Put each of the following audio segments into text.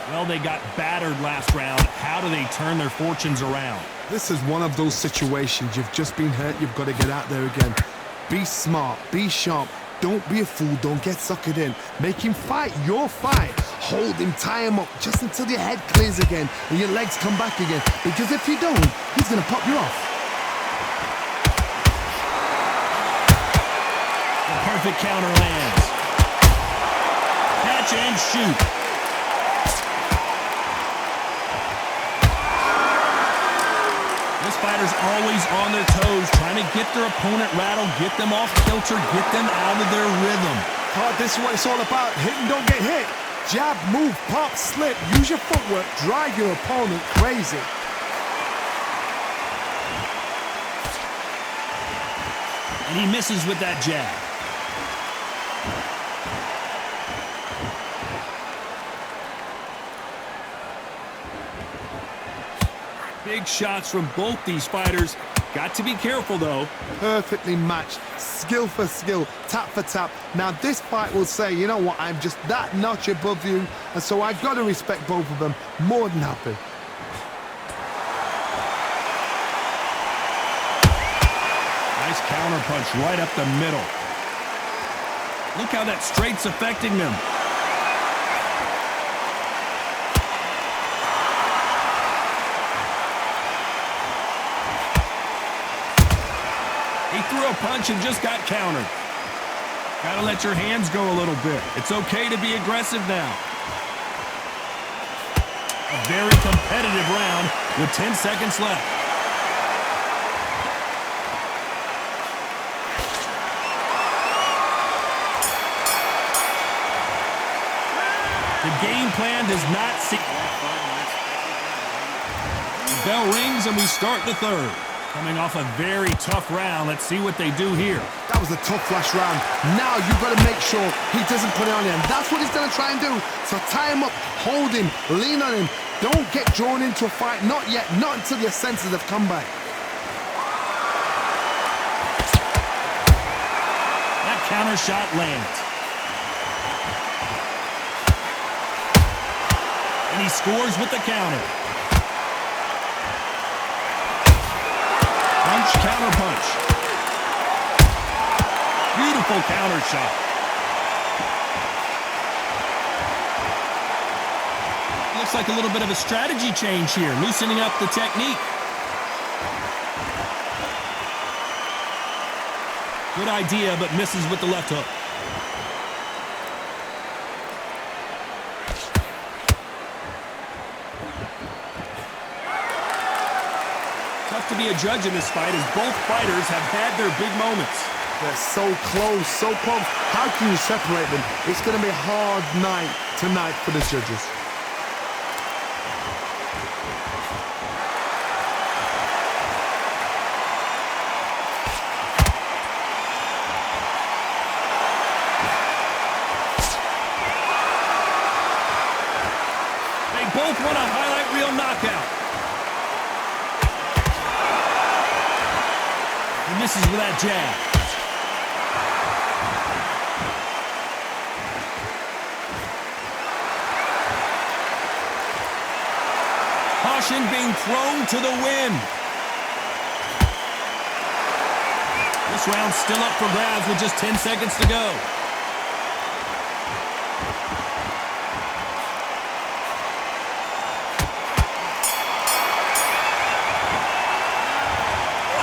Well, they got battered last round. How do they turn their fortunes around? This is one of those situations. You've just been hurt. You've got to get out there again. Be smart. Be sharp. Don't be a fool. Don't get suckered in. Make him fight your fight. Hold him, tie him up just until your head clears again and your legs come back again. Because if you don't, he's going to pop you off. The perfect counter lands. Catch and shoot. This fighter's always on their toes, trying to get their opponent rattled, get them off kilter, get them out of their rhythm. This is what it's all about. Hit and don't get hit. Jab, move, pop, slip. Use your footwork. Drive your opponent crazy. And he misses with that jab. Big shots from both these fighters. Got to be careful, though. Perfectly matched. Skill for skill. Tap for tap. Now, this fight will say, you know what, I'm just that notch above you, and so I've got to respect both of them. More than happy. Nice counter punch right up the middle. Look how that straight's affecting them. He threw a punch and just got countered. Gotta let your hands go a little bit. It's okay to be aggressive now. A very competitive round with 10 seconds left. The game plan does not seem... The bell rings and we start the third. Coming off a very tough round. Let's see what they do here. That was a tough flash round. Now you've got to make sure he doesn't put it on you. And that's what he's going to try and do. So tie him up, hold him, lean on him. Don't get drawn into a fight. Not yet. Not until your senses have come back. That counter shot lands. And he scores with the counter. Punch, counter punch. Beautiful counter shot. Looks like a little bit of a strategy change here, loosening up the technique. Good idea, but misses with the left hook. Tough to be a judge in this fight as both fighters have had their big moments. They're so close, so close. How can you separate them? It's going to be a hard night tonight for the judges. They both want a highlight reel knockout. He misses with that jab. Caution being thrown to the wind. This round's still up for grabs with just 10 seconds to go.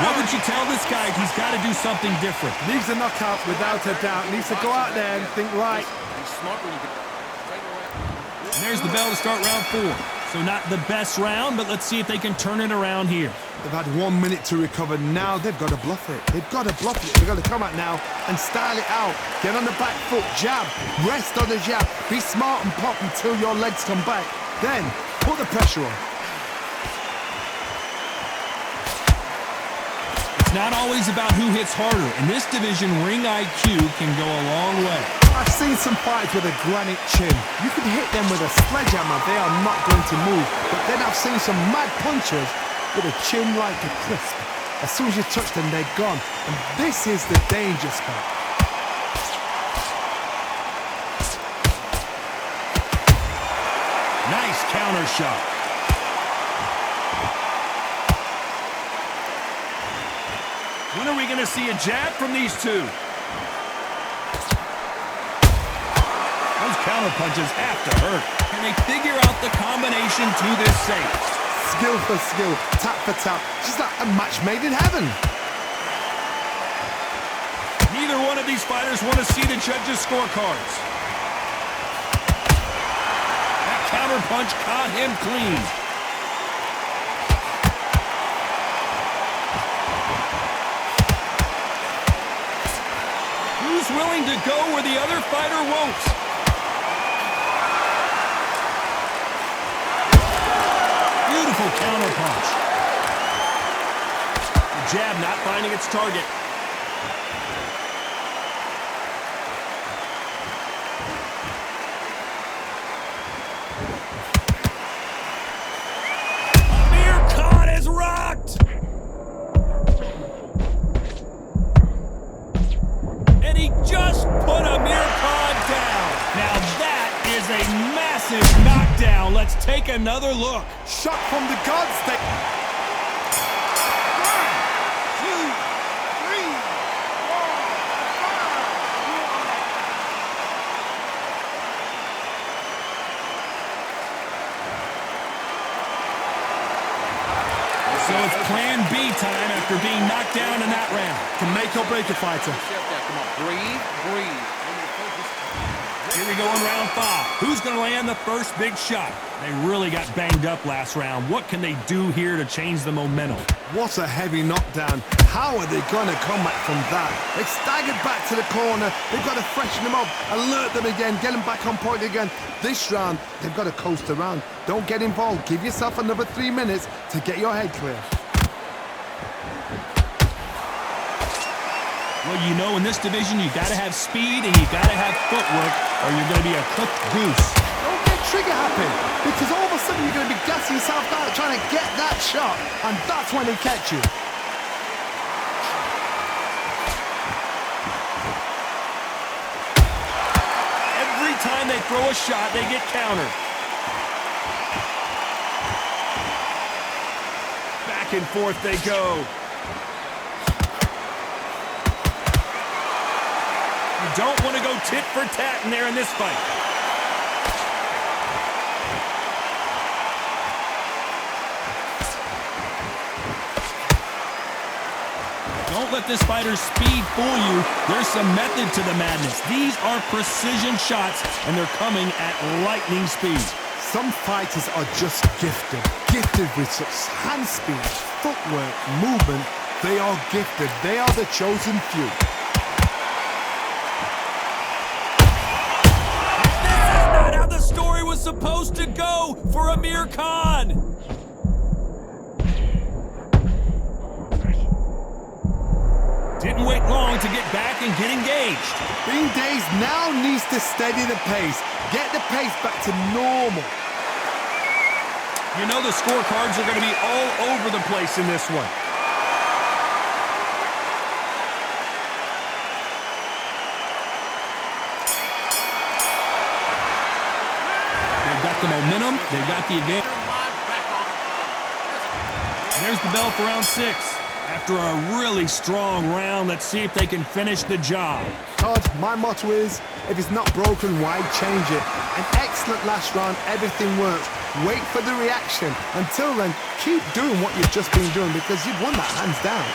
What would you tell this guy if he's got to do something different? Needs a knockout without a doubt. Needs to go out there and think right. And there's the bell to start round 4. So not the best round, but let's see if they can turn it around here. They've had 1 minute to recover. Now they've got to bluff it. They've got to bluff it. They've got to come out now and style it out. Get on the back foot, jab, rest on the jab. Be smart and pop until your legs come back. Then put the pressure on. It's not always about who hits harder. In this division, ring IQ can go a long way. I've seen some fighters with a granite chin. You can hit them with a sledgehammer. They are not going to move. But then I've seen some mad punchers with a chin like a crisp. As soon as you touch them, they're gone. And this is the danger spot. Nice counter shot. When are we going to see a jab from these two? Those counter punches have to hurt. Can they figure out the combination to this safe? Skill for skill, tap for tap, just like a match made in heaven. Neither one of these fighters want to see the judges' scorecards. That counter punch caught him clean. Who's willing to go where the other fighter won't? Beautiful counter punch. The jab not finding its target. Amir Khan is rocked! And he just put Amir Khan down. Now that is a massive knockdown. Let's take another look. Shot from the gods. They... 1, 2, 3. So it's plan B time after being knocked down in that round. To make or break a fighter. Come on, breathe. Here we go in round 5. Who's going to land the first big shot? They really got banged up last round. What can they do here to change the momentum? What a heavy knockdown. How are they going to come back from that? They staggered back to the corner. They've got to freshen them up, alert them again, get them back on point again. This round, they've got to coast around. Don't get involved. Give yourself another 3 minutes to get your head clear. Well, you know, in this division, you got to have speed and you got to have footwork, or you're going to be a cooked goose. Don't get trigger happy, because all of a sudden you're going to be gassing yourself out trying to get that shot, and that's when they catch you. Every time they throw a shot, they get countered. Back and forth they go. You don't want to go tit for tat in there in this fight. Don't let this fighter's speed fool you. There's some method to the madness. These are precision shots, and they're coming at lightning speed. Some fighters are just gifted with such hand speed, footwork, movement. They are gifted. They are the chosen few. Story was supposed to go for Amir Khan. Didn't wait long to get back and get engaged. Being dazed now needs to steady the pace. Get the pace back to normal. You know the scorecards are going to be all over the place in this one. The momentum, they've got the advantage. There's the bell for round 6. After a really strong round, let's see if they can finish the job. Todd, my motto is, if it's not broken, why change it? An excellent last round, everything works. Wait for the reaction. Until then, keep doing what you've just been doing because you've won that hands down.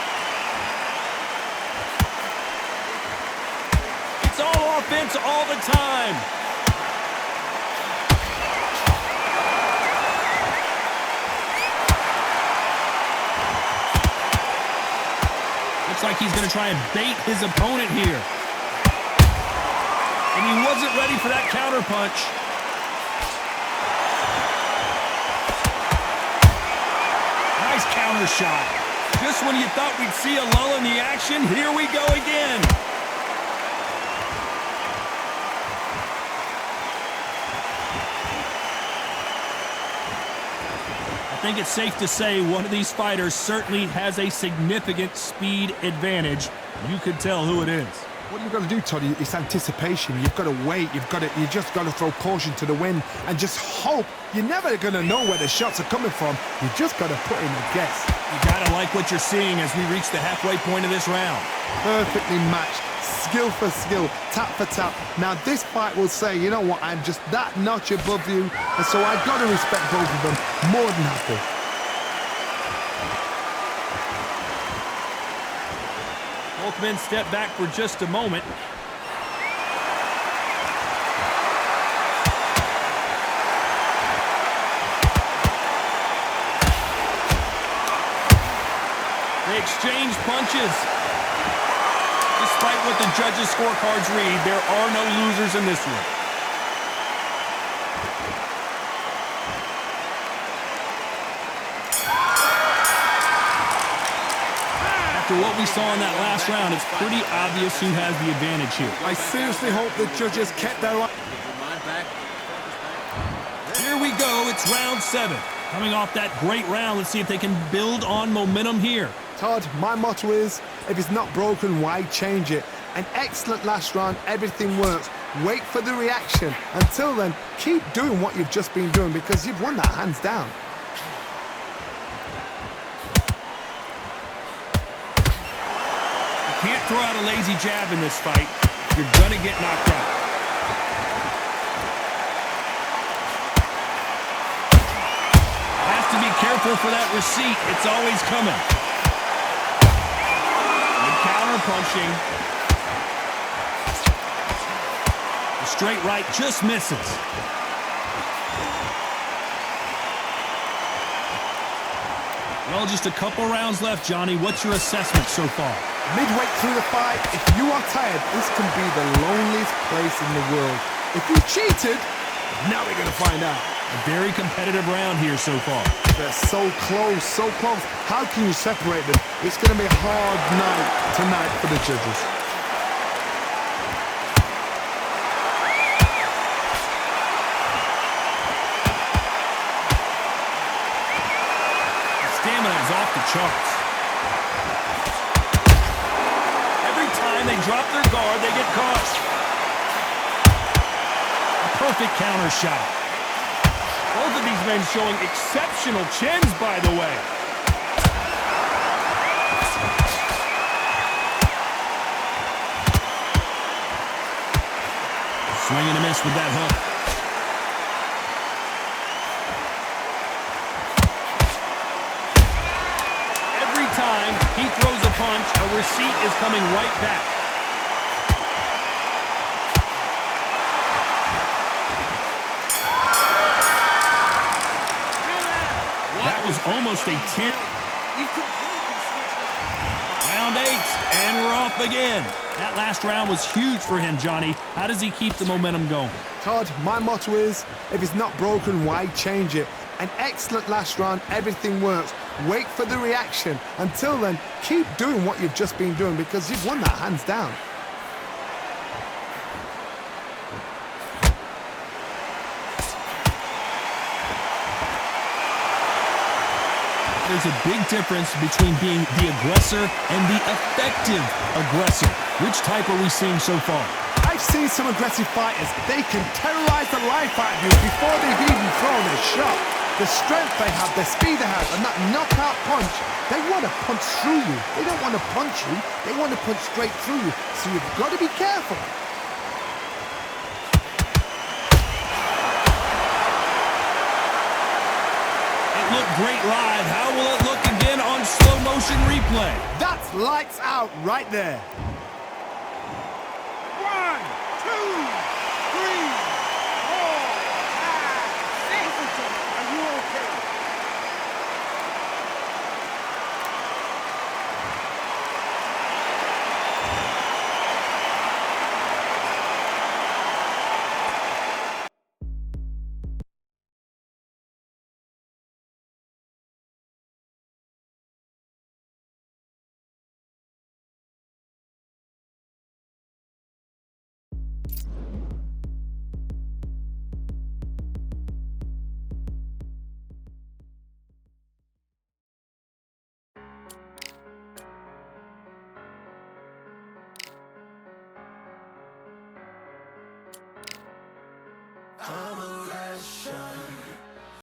It's all offense all the time. Looks like he's going to try and bait his opponent here. And he wasn't ready for that counter punch. Nice counter shot. Just when you thought we'd see a lull in the action, here we go again. I think it's safe to say one of these fighters certainly has a significant speed advantage. You could tell who it is. What you've got to do, Toddy, is anticipation. You've got to wait. You just got to throw caution to the wind and just hope. You're never going to know where the shots are coming from. You just got to put in a guess. You got to like what you're seeing as we reach the halfway point of this round. Perfectly matched. Skill for skill, tap for tap. Now this fight will say, you know what, I'm just that notch above you, and so I've got to respect both of them more than happy. Both men step back for just a moment. They exchange punches. Despite what the judges' scorecards read, there are no losers in this one. After what we saw in that last round, it's pretty obvious who has the advantage here. I seriously hope the judges kept their eye. Here we go, it's round 7. Coming off that great round, let's see if they can build on momentum here. Todd, my motto is, if it's not broken, why change it? An excellent last round, everything works. Wait for the reaction. Until then, keep doing what you've just been doing because you've won that hands down. You can't throw out a lazy jab in this fight. You're gonna get knocked out. Has to be careful for that receipt. It's always coming. Counter punching. The straight right just misses. Well, just a couple rounds left, Johnny. What's your assessment so far? Midway through the fight, if you are tired, this can be the loneliest place in the world. If you cheated, now we're going to find out. A very competitive round here so far. They're so close, so close. How can you separate them? It's going to be a hard night tonight for the judges. The stamina is off the charts. Every time they drop their guard, they get caught. A perfect counter shot. Both of these men showing exceptional chins, by the way. Swing and a miss with that hook. Every time he throws a punch, a receipt is coming right back. Was almost a 10. Round 8, and we're off again. That last round was huge for him, Johnny. How does he keep the momentum going? Todd, my motto is, if it's not broken, why change it? An excellent last round, everything works. Wait for the reaction. Until then, keep doing what you've just been doing because you've won that hands down. There's a big difference between being the aggressor and the effective aggressor. Which type are we seeing so far? I've seen some aggressive fighters. They can terrorize the life out of you before they've even thrown a shot. The strength they have, the speed they have, and that knockout punch, they want to punch through you. They don't want to punch you. They want to punch straight through you. So you've got to be careful. Looked great live. How will it look again on slow motion replay? That's lights out right there. 1, 2.